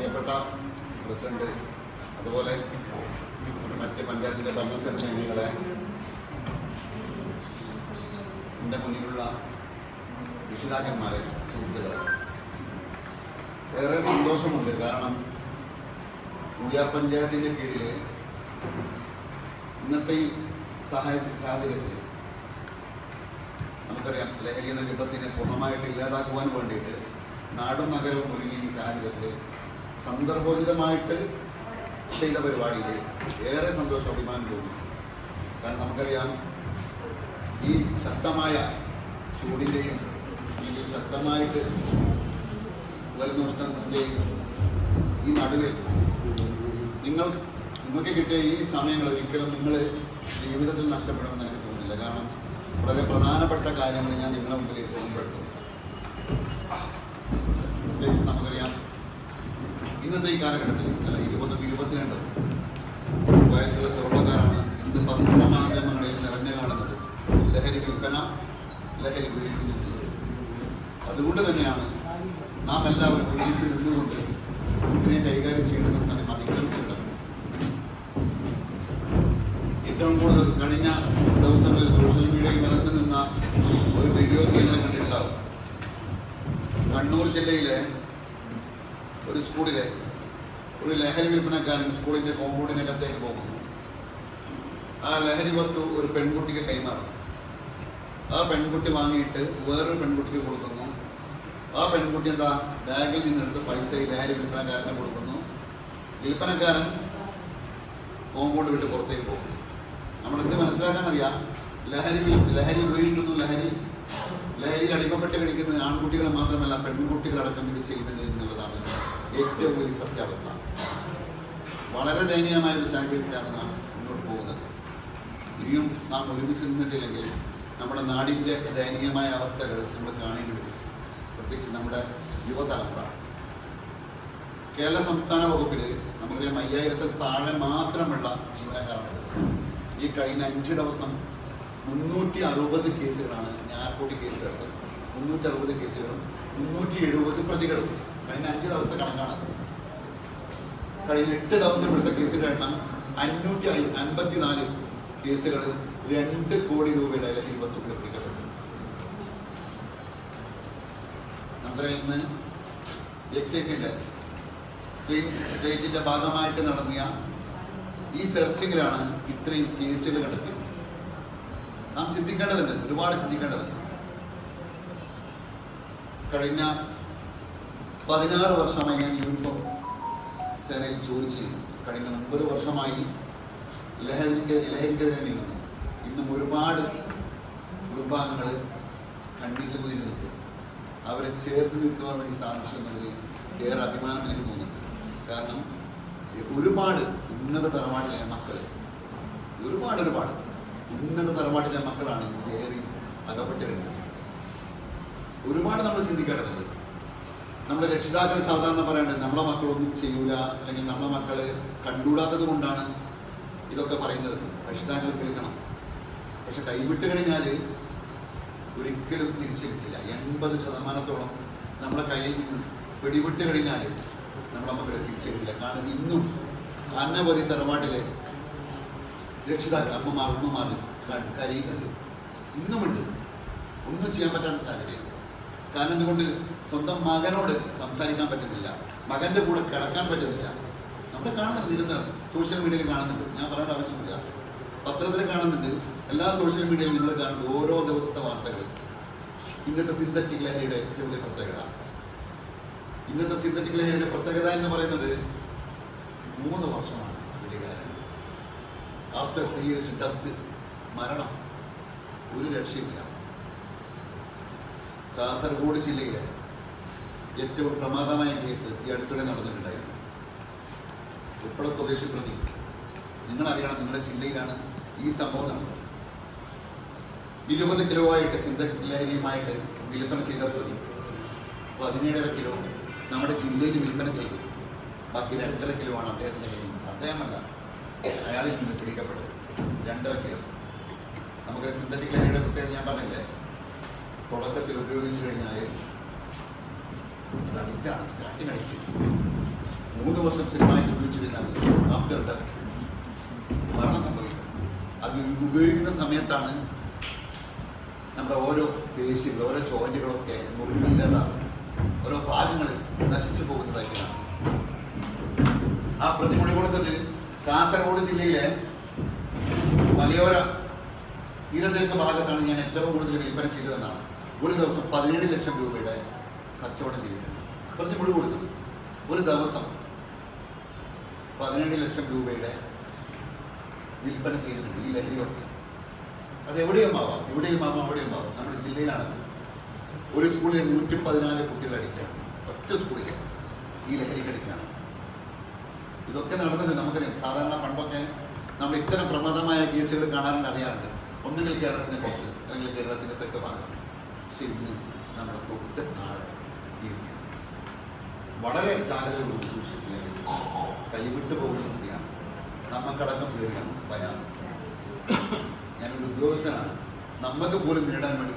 പ്രിയപ്പെട്ട പ്രസിഡന്റ്, അതുപോലെ മറ്റ് പഞ്ചായത്തിൻ്റെ ഭരണസമിതി അംഗങ്ങളെ, എൻ്റെ മുന്നിലുള്ള രക്ഷിതാക്കന്മാരെ, സുഹൃത്തുക്കളെ, ഏറെ സന്തോഷമുണ്ട്. കാരണം ഉളിയാർ പഞ്ചായത്തിൻ്റെ കീഴിൽ ഇന്നത്തെ ഈ സാഹചര്യത്തിൽ നമുക്കറിയാം, ലഹരി എന്ന വിപത്തിനെ പൂർണ്ണമായിട്ട് ഇല്ലാതാക്കുവാൻ വേണ്ടിയിട്ട് നാടും നഗരവും ഒരുങ്ങിയ ഈ സാഹചര്യത്തിൽ സന്ദർഭോചിതമായിട്ട് ചെയ്ത പരിപാടിയിൽ ഏറെ സന്തോഷം, അഭിമാനം തോന്നി. കാരണം നമുക്കറിയാം, ഈ ശക്തമായ ചൂടിൻ്റെയും അല്ലെങ്കിൽ ശക്തമായിട്ട് വരുന്ന ഉഷ്ണത്തിൻ്റെയും ഈ നടുവിൽ നിങ്ങൾക്ക് കിട്ടിയ ഈ സമയങ്ങൾ ഒരിക്കലും നിങ്ങൾ ജീവിതത്തിൽ നഷ്ടപ്പെടുമെന്ന് എനിക്ക് തോന്നുന്നില്ല. കാരണം വളരെ പ്രധാനപ്പെട്ട കാര്യങ്ങൾ ഞാൻ നിങ്ങളുടെ മുമ്പിൽ ഓർമ്മപ്പെടുത്തും. പ്രത്യേകിച്ച് നമുക്കറിയാം, ഇന്നത്തെ ഈ കാലഘട്ടത്തിൽ അല്ല 20-22 വയസ്സുള്ള ചെറുപ്പക്കാരാണ് ഇന്ന് പത്രമാധ്യമങ്ങളിൽ നിറഞ്ഞു കാണുന്നത് ലഹരി വിൽപ്പന, ലഹരി ഉപയോഗിക്കുന്നത്. അതുകൊണ്ട് തന്നെയാണ് നാം എല്ലാവരും ഒരുമിച്ച് നിന്നുകൊണ്ട് ഇതിനെ കൈകാര്യം ചെയ്യേണ്ട സമയം അതിക്രമിച്ചിട്ടുള്ളത്. ഏറ്റവും കൂടുതൽ കഴിഞ്ഞ ദിവസങ്ങളിൽ സോഷ്യൽ മീഡിയയിൽ നിറഞ്ഞു നിന്ന ഒരു വീഡിയോസ് നിങ്ങൾ കണ്ടിട്ടുണ്ടാവും. കണ്ണൂർ ജില്ലയിലെ ഒരു സ്കൂളിലെ ഒരു ലഹരി വിൽപ്പനക്കാരൻ സ്കൂളിൻ്റെ കോമ്പൗണ്ടിനകത്തേക്ക് പോകുന്നു. ആ ലഹരി വസ്തു ഒരു പെൺകുട്ടിക്ക് കൈമാറുന്നു. ആ പെൺകുട്ടി വാങ്ങിയിട്ട് വേറൊരു പെൺകുട്ടിക്ക് കൊടുക്കുന്നു. ആ പെൺകുട്ടി എന്താ ബാഗിൽ നിന്നെടുത്ത് പൈസ ഈ ലഹരി വിൽപ്പനക്കാരനെ കൊടുക്കുന്നു. വിൽപ്പനക്കാരൻ കോമ്പൗണ്ട് വിട്ട് പുറത്തേക്ക് പോകുന്നു. നമ്മളെന്ത് മനസ്സിലാക്കാനറിയാം, ലഹരി ഉപയോഗിക്കുന്നു, ലഹരിയിൽ അടിമപ്പെട്ട് കഴിക്കുന്ന ആൺകുട്ടികളെ മാത്രമല്ല പെൺകുട്ടികളടക്കം ഇത് ചെയ്യുന്നുണ്ട് എന്നുള്ളതാണ് ഏറ്റവും വലിയ സത്യാവസ്ഥ. വളരെ ദയനീയമായ ഒരു സാഹചര്യത്തിലാണ് നാം മുന്നോട്ട് പോകുന്നത്. ഇനിയും നാം ഒരുമിച്ച് നിന്നിട്ടില്ലെങ്കിൽ നമ്മുടെ നാടിൻ്റെ ദയനീയമായ അവസ്ഥകൾ നമ്മൾ കാണേണ്ടി വരും. പ്രത്യേകിച്ച് നമ്മുടെ യുവതലമുറ. കേരള സംസ്ഥാന വകുപ്പിൽ നമുക്കറിയാം 5000-ൽ താഴെ മാത്രമുള്ള ജീവനക്കാരാണ്. ഈ കഴിഞ്ഞ 5 ദിവസം 360 കേസുകളാണ് നാർക്കോട്ടിക് കേസുകൾ എടുത്തത്. 360 കേസുകളും 370 പ്രതികളും കഴിഞ്ഞ 5 ദിവസത്തെ കണക്കാണ്. കഴിഞ്ഞ 8 ദിവസം എടുത്ത കേസുകളുടെ എണ്ണം 554 കേസുകൾ 2 കോടി രൂപയുടെ ലഹരി വസ്തുക്കൾ പിടിക്കപ്പെട്ടു. നമുക്കറിയാം, ഇന്ന് എക്സൈസിന്റെ സ്റ്റേറ്റിന്റെ ഭാഗമായിട്ട് നടന്നിയ ഈ സെർച്ചിങ്ങിലാണ് ഇത്രയും കേസുകൾ കണ്ടെത്തിയത്. നാം ചിന്തിക്കേണ്ടതുണ്ട്, ഒരുപാട് ചിന്തിക്കേണ്ടതുണ്ട്. കഴിഞ്ഞ 16 വർഷമായി ഞാൻ യൂണിഫോം സേനയിൽ ജോലി ചെയ്യുന്നു. കഴിഞ്ഞ 9 വർഷമായി ലഹരിക്കെതിരെ നീങ്ങുന്നു. ഇന്നും ഒരുപാട് കുടുംബാംഗങ്ങൾ കണ്ണീര് കുതിരി നിൽക്കും. അവരെ ചേർത്ത് നിൽക്കുവാൻ വേണ്ടി സാധിച്ചതിൽ ഏറെ അഭിമാനം എനിക്ക് തോന്നുന്നുണ്ട്. കാരണം ഒരുപാട് ഉന്നത തറവാട്ടിലെ മക്കൾ, ഒരുപാട് ഉന്നത തറവാട്ടിലെ മക്കളാണ് ഇതിലേറി അകപ്പെട്ട് കിടക്കുന്നത്. ഒരുപാട് നമ്മൾ ചിന്തിക്കേണ്ടതുണ്ട്. നമ്മുടെ രക്ഷിതാക്കൾ സാധാരണ പറയേണ്ടത് നമ്മളെ മക്കളൊന്നും ചെയ്യൂല, അല്ലെങ്കിൽ നമ്മളെ മക്കള് കണ്ടുകൂടാത്തത് കൊണ്ടാണ് ഇതൊക്കെ പറയുന്നത്. രക്ഷിതാക്കൾ കേൾക്കണം. പക്ഷെ കൈവിട്ട് കഴിഞ്ഞാൽ ഒരിക്കലും തിരിച്ചു കിട്ടില്ല. 80% നമ്മുടെ കയ്യിൽ നിന്ന് പിടിവിട്ട് കഴിഞ്ഞാൽ നമ്മളെ മക്കളെ തിരിച്ചു കിട്ടില്ല. കാരണം ഇന്നും അനവധി തറവാട്ടിലെ രക്ഷിതാക്കൾ, അമ്മമാർ കരയുന്നുണ്ട്. ഇന്നുമുണ്ട്. ഒന്നും ചെയ്യാൻ പറ്റാത്ത സാഹചര്യം. കാരണം എന്തുകൊണ്ട്? സ്വന്തം മകനോട് സംസാരിക്കാൻ പറ്റുന്നില്ല, മകൻ്റെ കൂടെ കിടക്കാൻ പറ്റുന്നില്ല. നമ്മൾ കാണുന്നുണ്ട്, നിരന്തരം സോഷ്യൽ മീഡിയയിൽ കാണുന്നുണ്ട്. ഞാൻ പറയേണ്ട ആവശ്യമില്ല, പത്രത്തിൽ കാണുന്നുണ്ട്, എല്ലാ സോഷ്യൽ മീഡിയയിലും നിങ്ങൾ കാണുന്നത് ഓരോ ദിവസത്തെ വാർത്തകൾ. ഇന്നത്തെ സിന്തറ്റിക് ലഹരിയുടെ ഏറ്റവും വലിയ പ്രത്യേകത, ഇന്നത്തെ സിന്തറ്റിക് ലഹരിയുടെ പ്രത്യേകത എന്ന് പറയുന്നത് 3 വർഷമാണ് അതിൻ്റെ കാരണം. ആഫ്റ്റർ 3 years ഡെത്ത്, മരണം, ഒരു രക്ഷയില്ല. കാസർഗോഡ് ജില്ലയിലെ ഏറ്റവും പ്രമാദമായ കേസ് ഈ അടുത്തിടെ നടന്നിട്ടുണ്ടായിരുന്നു. ഉൾപ്പെടെ സ്വദേശി പ്രതി. നിങ്ങളറിയണം, നിങ്ങളുടെ ജില്ലയിലാണ് ഈ സംഭവം നടന്നത്. 20 കിലോയായിട്ട് സിന്തറ്റിക് ലഹരിയുമായിട്ട് വിൽപ്പന ചെയ്ത പ്രതി 17.5 കിലോ നമ്മുടെ ജില്ലയിൽ വിൽപ്പന ചെയ്തു. ബാക്കി 2.5 കിലോ ആണ് അദ്ദേഹത്തിൻ്റെ കയ്യിൽ. അദ്ദേഹമല്ല, അയാളിൽ നിന്ന് പിടിക്കപ്പെട്ടത് 2.5 കിലോ. നമുക്ക് സിന്തറ്റിക് ലഹരിയുടെ പ്രത്യേകത ഞാൻ പറഞ്ഞില്ലേ, തുടക്കത്തിൽ ഉപയോഗിച്ചു കഴിഞ്ഞാൽ അത് അഡിക്റ്റാണ്, സ്റ്റാർട്ടിങ് അഡിക്റ്റ്. 3 വർഷം സ്ഥിരമായിട്ട് ഉപയോഗിച്ചിരുന്നാൽ ആഫ്റ്റർ ഡെത്ത് മരണം സംഭവിക്കും. അത് ഉപയോഗിക്കുന്ന സമയത്താണ് നമ്മുടെ ഓരോ പേശികൾ, ഓരോ ജോയിന്റുകളൊക്കെ മുറിവില്ലാതാകും, ഓരോ ഭാഗങ്ങൾ നശിച്ചു പോകുന്നതായിട്ടാണ്. ആ പ്രതിമൊഴി കൊടുത്തത് കാസർഗോഡ് ജില്ലയിലെ മലയോര തീരദേശ ഭാഗത്താണ് ഞാൻ ഏറ്റവും കൂടുതൽ വിൽപ്പന ചെയ്തതെന്നാണ്. ഒരു ദിവസം 17 ലക്ഷം രൂപയുടെ കച്ചവടം ചെയ്തിട്ടുണ്ട്. പ്രതിമൊഴി കൊടുത്തത് ഒരു ദിവസം 17 ലക്ഷം രൂപയുടെ വിൽപ്പന ചെയ്തിട്ടുണ്ട് ഈ ലഹരി വസ്തു. അത് എവിടെയും ആവാം, നമ്മുടെ ജില്ലയിലാണ്. ഒരു സ്കൂളിൽ 114 കുട്ടികൾ അഡിക്റ്റാണ്, ഒറ്റ സ്കൂളിൽ ഈ ലഹരിക്ക് അഡിക്റ്റാണ്. ഇതൊക്കെ നടന്നത് നമുക്കറിയാം. സാധാരണ പണ്ടൊക്കെ നമ്മൾ ഇത്തരം പ്രമാദമായ കേസുകൾ കാണാറുണ്ട്, അറിയാറുണ്ട്. ഒന്നുകിൽ കേരളത്തിന് പുറത്ത് അല്ലെങ്കിൽ കേരളത്തിൻ്റെ തെക്ക് ഭാഗത്ത്. പക്ഷെ ഇന്ന് നമ്മുടെ തൊട്ട് താഴെ ജീവിക്കുക വളരെ ജാഗ്രതയോട് സൂക്ഷിക്കുകയും കൈവിട്ടു പോകുന്ന സ്ഥിതിയാണ്. നമുക്കടക്കം പേടിയാണ്, ഭയം. ഞാനൊരു ഉദ്യോഗസ്ഥനാണ്. നമുക്ക് പോലും നേടാൻ വേണ്ടി